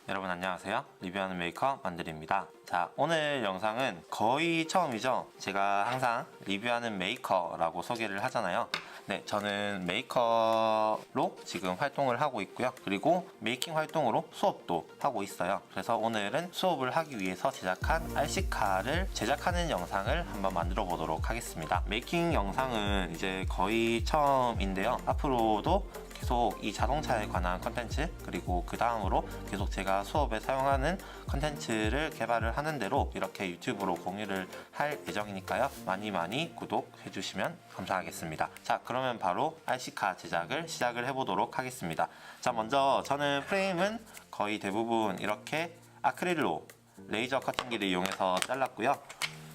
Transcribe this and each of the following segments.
여러분 안녕하세요. 리뷰하는 메이커 만들입니다. 자, 오늘 영상은 거의 처음이죠. 제가 항상 리뷰하는 메이커라고 소개를 하잖아요. 네, 저는 메이커로 지금 활동을 하고 있고요. 그리고 메이킹 활동으로 수업도 하고 있어요. 그래서 오늘은 수업을 하기 위해서 제작한 RC카를 제작하는 영상을 한번 만들어 보도록 하겠습니다. 메이킹 영상은 이제 거의 처음인데요. 앞으로도 계속 이 자동차에 관한 컨텐츠, 그리고 그 다음으로 계속 제가 수업에 사용하는 컨텐츠를 개발을 하는 대로 이렇게 유튜브로 공유를 할 예정이니까요. 많이 구독해 주시면 감사하겠습니다. 자, 그러면 바로 RC카 제작을 시작을 해보도록 하겠습니다. 자, 먼저 저는 프레임은 거의 대부분 이렇게 아크릴로 레이저 커팅기를 이용해서 잘랐고요.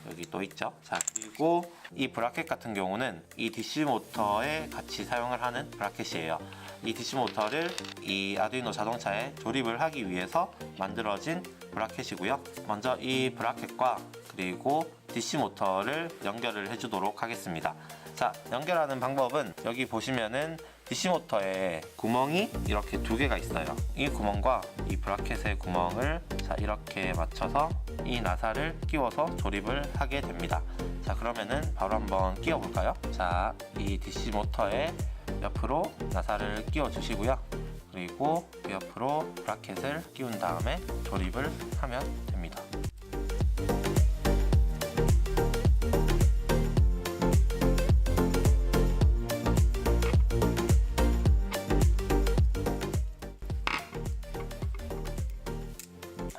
여기 또 있죠. 자, 그리고 이 브라켓 같은 경우는 이 DC 모터에 같이 사용을 하는 브라켓이에요. 이 DC 모터를 이 아두이노 자동차에 조립을 하기 위해서 만들어진 브라켓이고요. 먼저 이 브라켓과 그리고 DC 모터를 연결을 해주도록 하겠습니다. 자, 연결하는 방법은 여기 보시면은 DC 모터에 구멍이 이렇게 두 개가 있어요. 이 구멍과 이 브라켓의 구멍을 자, 이렇게 맞춰서 이 나사를 끼워서 조립을 하게 됩니다. 자, 그러면은 바로 한번 끼워 볼까요? 자, 이 DC 모터에 옆으로 나사를 끼워 주시고요. 그리고 그 옆으로 브라켓을 끼운 다음에 조립을 하면 됩니다.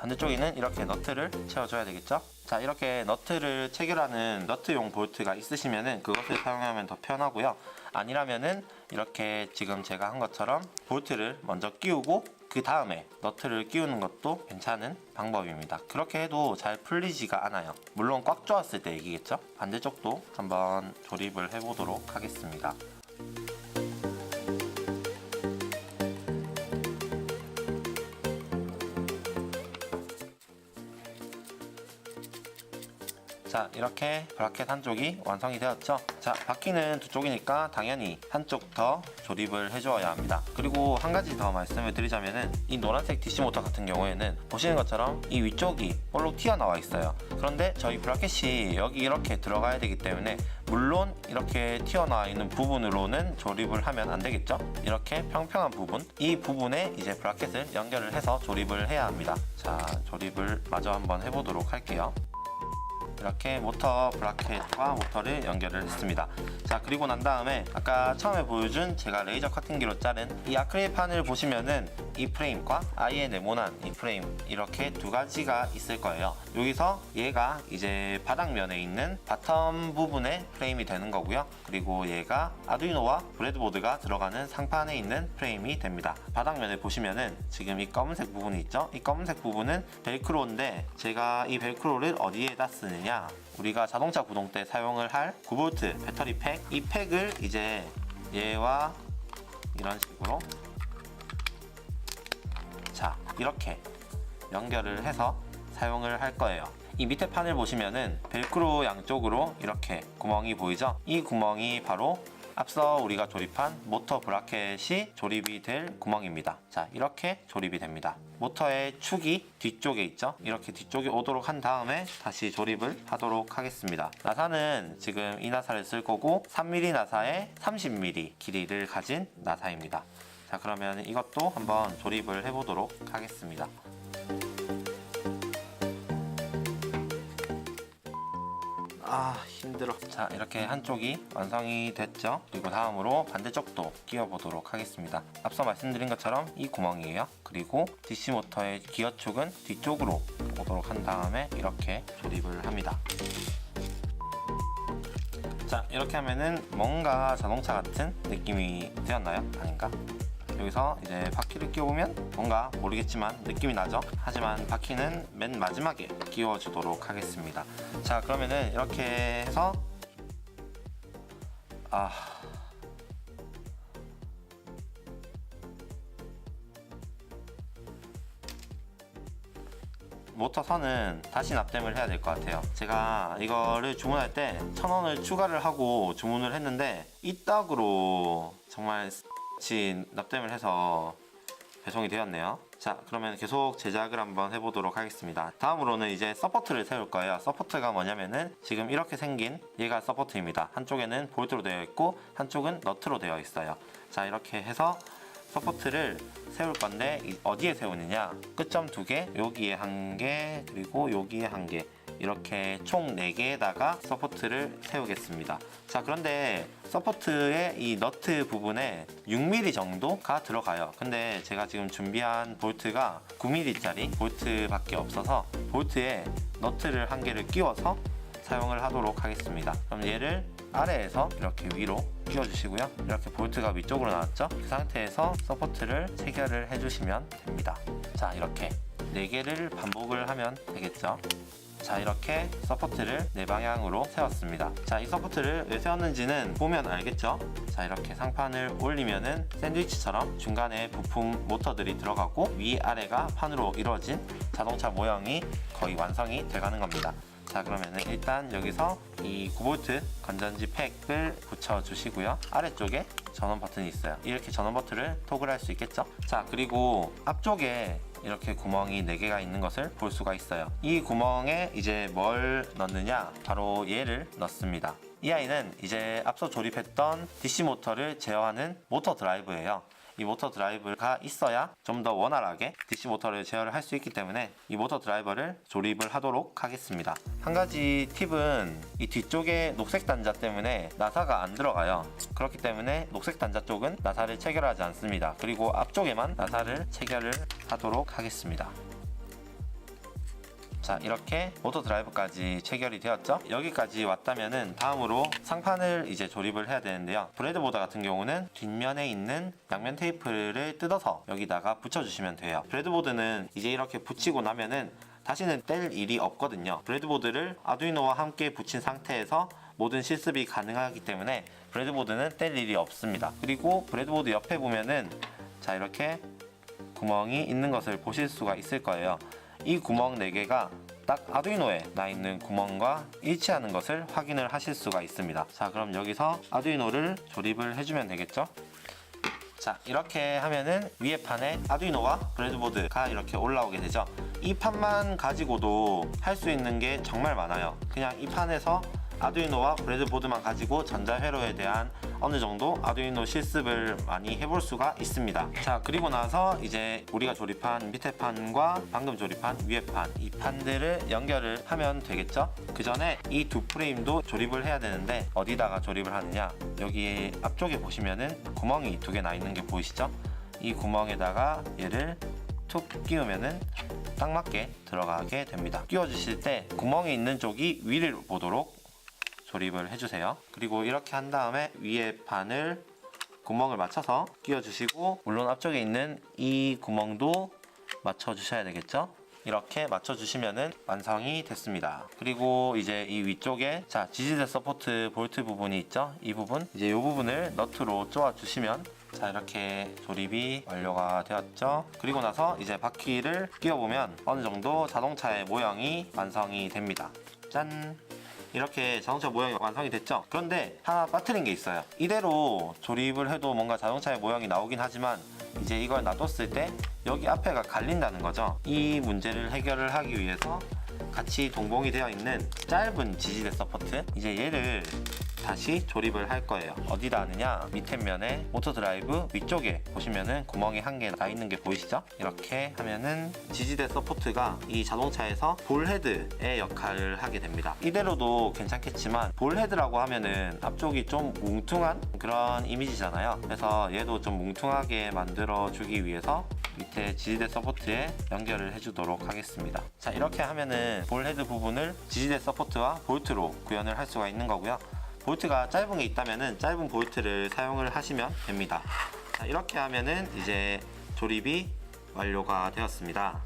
반대쪽에는 이렇게 너트를 채워줘야 되겠죠? 자, 이렇게 너트를 체결하는 너트용 볼트가 있으시면은 그것을 사용하면 더 편하고요. 아니라면은 이렇게 지금 제가 한 것처럼 볼트를 먼저 끼우고 그 다음에 너트를 끼우는 것도 괜찮은 방법입니다. 그렇게 해도 잘 풀리지가 않아요. 물론 꽉 조았을 때 얘기겠죠? 반대쪽도 한번 조립을 해보도록 하겠습니다. 자, 이렇게 브라켓 한쪽이 완성이 되었죠. 자, 바퀴는 두 쪽이니까 당연히 한쪽 더 조립을 해주어야 합니다. 그리고 한 가지 더 말씀을 드리자면은 이 노란색 DC 모터 같은 경우에는 보시는 것처럼 이 위쪽이 볼록 튀어나와 있어요. 그런데 저희 브라켓이 여기 이렇게 들어가야 되기 때문에 물론 이렇게 튀어나와 있는 부분으로는 조립을 하면 안 되겠죠. 이렇게 평평한 부분, 이 부분에 이제 브라켓을 연결을 해서 조립을 해야 합니다. 자, 조립을 마저 한번 해보도록 할게요. 이렇게 모터 브라켓과 모터를 연결을 했습니다. 자, 그리고 난 다음에 아까 처음에 보여준 제가 레이저 커팅기로 자른 이 아크릴판을 보시면은 이 프레임과 아예 네모난 이 프레임 이렇게 두 가지가 있을 거예요. 여기서 얘가 이제 바닥면에 있는 바텀 부분의 프레임이 되는 거고요. 그리고 얘가 아두이노와 브레드보드가 들어가는 상판에 있는 프레임이 됩니다. 바닥면에 보시면은 지금 이 검은색 부분이 있죠. 이 검은색 부분은 벨크로인데 제가 이 벨크로를 어디에다 쓰느냐, 우리가 자동차 구동 때 사용을 할 9V 배터리 팩, 이 팩을 이제 얘와 이런 식으로 자, 이렇게 연결을 해서 사용을 할 거예요. 이 밑에 판을 보시면은 벨크로 양쪽으로 이렇게 구멍이 보이죠? 이 구멍이 바로 앞서 우리가 조립한 모터 브라켓이 조립이 될 구멍입니다. 자, 이렇게 조립이 됩니다. 모터의 축이 뒤쪽에 있죠? 이렇게 뒤쪽에 오도록 한 다음에 다시 조립을 하도록 하겠습니다. 나사는 지금 이 나사를 쓸 거고 3mm 나사에 30mm 길이를 가진 나사입니다. 자, 그러면 이것도 한번 조립을 해보도록 하겠습니다. 힘들어. 자, 이렇게 한쪽이 완성이 됐죠. 그리고 다음으로 반대쪽도 끼워 보도록 하겠습니다. 앞서 말씀드린 것처럼 이 구멍이에요. 그리고 DC 모터의 기어축은 뒤쪽으로 오도록 한 다음에 이렇게 조립을 합니다. 자, 이렇게 하면은 뭔가 자동차 같은 느낌이 되었나요? 아닌가? 여기서 이제 바퀴를 끼워보면 뭔가 모르겠지만 느낌이 나죠? 하지만 바퀴는 맨 마지막에 끼워주도록 하겠습니다. 자, 그러면은 이렇게 해서 모터 선은 다시 납땜을 해야 될 것 같아요. 제가 이거를 주문할 때 1,000원을 추가를 하고 주문을 했는데 이따구로 정말 납땜을 해서 배송이 되었네요. 자, 그러면 계속 제작을 한번 해보도록 하겠습니다. 다음으로는 이제 서포트를 세울 거예요. 서포트가 뭐냐면은 지금 이렇게 생긴 얘가 서포트입니다. 한쪽에는 볼트로 되어 있고 한쪽은 너트로 되어 있어요. 자, 이렇게 해서 서포트를 세울 건데 어디에 세우느냐, 끝점 2개, 여기에 1개, 그리고 여기에 1개, 이렇게 총 4개에다가 서포트를 세우겠습니다. 자, 그런데 서포트의 이 너트 부분에 6mm 정도가 들어가요. 근데 제가 지금 준비한 볼트가 9mm짜리 볼트밖에 없어서 볼트에 너트를 1개를 끼워서 사용을 하도록 하겠습니다. 그럼 얘를 아래에서 이렇게 위로 끼워주시고요. 이렇게 볼트가 위쪽으로 나왔죠? 그 상태에서 서포트를 체결을 해주시면 됩니다. 자, 이렇게 4개를 반복을 하면 되겠죠? 자, 이렇게 서포트를 4방향으로 세웠습니다. 자, 이 서포트를 왜 세웠는지는 보면 알겠죠? 자, 이렇게 상판을 올리면은 샌드위치처럼 중간에 부품 모터들이 들어가고 위아래가 판으로 이루어진 자동차 모형이 거의 완성이 돼가는 겁니다. 자, 그러면은 일단 여기서 이 9V 건전지 팩을 붙여 주시고요. 아래쪽에 전원 버튼이 있어요. 이렇게 전원 버튼을 토글할 수 있겠죠? 자, 그리고 앞쪽에 이렇게 구멍이 4개가 있는 것을 볼 수가 있어요. 이 구멍에 이제 뭘 넣느냐, 바로 얘를 넣습니다. 이 아이는 이제 앞서 조립했던 DC 모터를 제어하는 모터 드라이브예요. 이 모터 드라이브가 있어야 좀 더 원활하게 DC 모터를 제어를 할 수 있기 때문에 이 모터 드라이버를 조립을 하도록 하겠습니다. 한 가지 팁은 이 뒤쪽에 녹색 단자 때문에 나사가 안 들어가요. 그렇기 때문에 녹색 단자 쪽은 나사를 체결하지 않습니다. 그리고 앞쪽에만 나사를 체결을 하도록 하겠습니다. 자, 이렇게 모터 드라이브까지 체결이 되었죠? 여기까지 왔다면은 다음으로 상판을 이제 조립을 해야 되는데요. 브레드보드 같은 경우는 뒷면에 있는 양면 테이프를 뜯어서 여기다가 붙여주시면 돼요. 브레드보드는 이제 이렇게 붙이고 나면은 다시는 뗄 일이 없거든요. 브레드보드를 아두이노와 함께 붙인 상태에서 모든 실습이 가능하기 때문에 브레드보드는 뗄 일이 없습니다. 그리고 브레드보드 옆에 보면은 자, 이렇게 구멍이 있는 것을 보실 수가 있을 거예요. 이 구멍 4개가 딱 아두이노에 나 있는 구멍과 일치하는 것을 확인을 하실 수가 있습니다. 자, 그럼 여기서 아두이노를 조립을 해주면 되겠죠? 자, 이렇게 하면은 위에 판에 아두이노와 브레드보드가 이렇게 올라오게 되죠. 이 판만 가지고도 할 수 있는 게 정말 많아요. 그냥 이 판에서 아두이노와 브레드보드만 가지고 전자회로에 대한 어느 정도 아두이노 실습을 많이 해볼 수가 있습니다. 자, 그리고 나서 이제 우리가 조립한 밑에 판과 방금 조립한 위에 판, 이 판들을 연결을 하면 되겠죠? 그 전에 이 두 프레임도 조립을 해야 되는데 어디다가 조립을 하느냐, 여기 앞쪽에 보시면은 구멍이 2개 나 있는 게 보이시죠? 이 구멍에다가 얘를 툭 끼우면은 딱 맞게 들어가게 됩니다. 끼워 주실 때 구멍이 있는 쪽이 위를 보도록 조립을 해주세요. 그리고 이렇게 한 다음에 위에 판을 구멍을 맞춰서 끼워 주시고, 물론 앞쪽에 있는 이 구멍도 맞춰 주셔야 되겠죠? 이렇게 맞춰 주시면은 완성이 됐습니다. 그리고 이제 이 위쪽에 자, 지지대 서포트 볼트 부분이 있죠? 이 부분, 이제 이 부분을 너트로 쪼아 주시면 자, 이렇게 조립이 완료가 되었죠. 그리고 나서 이제 바퀴를 끼워보면 어느 정도 자동차의 모형이 완성이 됩니다. 짠! 이렇게 자동차 모형이 완성이 됐죠. 그런데 하나 빠뜨린 게 있어요. 이대로 조립을 해도 뭔가 자동차의 모형이 나오긴 하지만 이제 이걸 놔뒀을 때 여기 앞에가 갈린다는 거죠. 이 문제를 해결을 하기 위해서 같이 동봉이 되어 있는 짧은 지지대 서포트, 이제 얘를 다시 조립을 할 거예요. 어디다 하느냐, 밑에 면에 모터 드라이브 위쪽에 보시면은 구멍이 1개 나 있는 게 보이시죠? 이렇게 하면은 지지대 서포트가 이 자동차에서 볼헤드의 역할을 하게 됩니다. 이대로도 괜찮겠지만 볼헤드라고 하면은 앞쪽이 좀 뭉퉁한 그런 이미지잖아요. 그래서 얘도 좀 뭉퉁하게 만들어 주기 위해서 밑에 지지대 서포트에 연결을 해주도록 하겠습니다. 자, 이렇게 하면은 볼헤드 부분을 지지대 서포트와 볼트로 구현을 할 수가 있는 거고요. 볼트가 짧은 게 있다면은 짧은 볼트를 사용을 하시면 됩니다. 자, 이렇게 하면은 이제 조립이 완료가 되었습니다.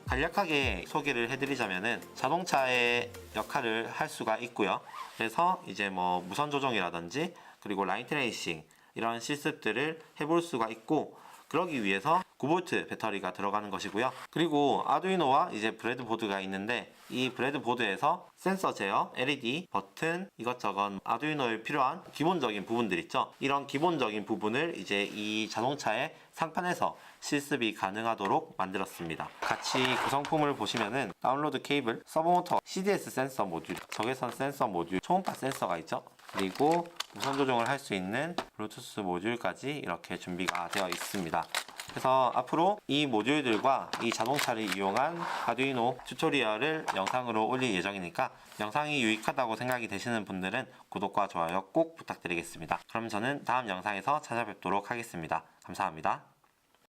간략하게 소개를 해드리자면은 자동차의 역할을 할 수가 있고요. 그래서 이제 뭐 무선 조종이라든지 그리고 라인 트레이싱 이런 실습들을 해볼 수가 있고, 그러기 위해서 9V 배터리가 들어가는 것이고요. 그리고 아두이노와 이제 브레드보드가 있는데 이 브레드보드에서 센서 제어, LED, 버튼, 이것저것 아두이노에 필요한 기본적인 부분들 있죠. 이런 기본적인 부분을 이제 이 자동차의 상판에서 실습이 가능하도록 만들었습니다. 같이 구성품을 보시면은 다운로드 케이블, 서브모터, CDS 센서 모듈, 적외선 센서 모듈, 초음파 센서가 있죠. 그리고 무선 조종을 할 수 있는 블루투스 모듈까지 이렇게 준비가 되어 있습니다. 그래서 앞으로 이 모듈들과 이 자동차를 이용한 아두이노 튜토리얼을 영상으로 올릴 예정이니까 영상이 유익하다고 생각이 되시는 분들은 구독과 좋아요 꼭 부탁드리겠습니다. 그럼 저는 다음 영상에서 찾아뵙도록 하겠습니다. 감사합니다.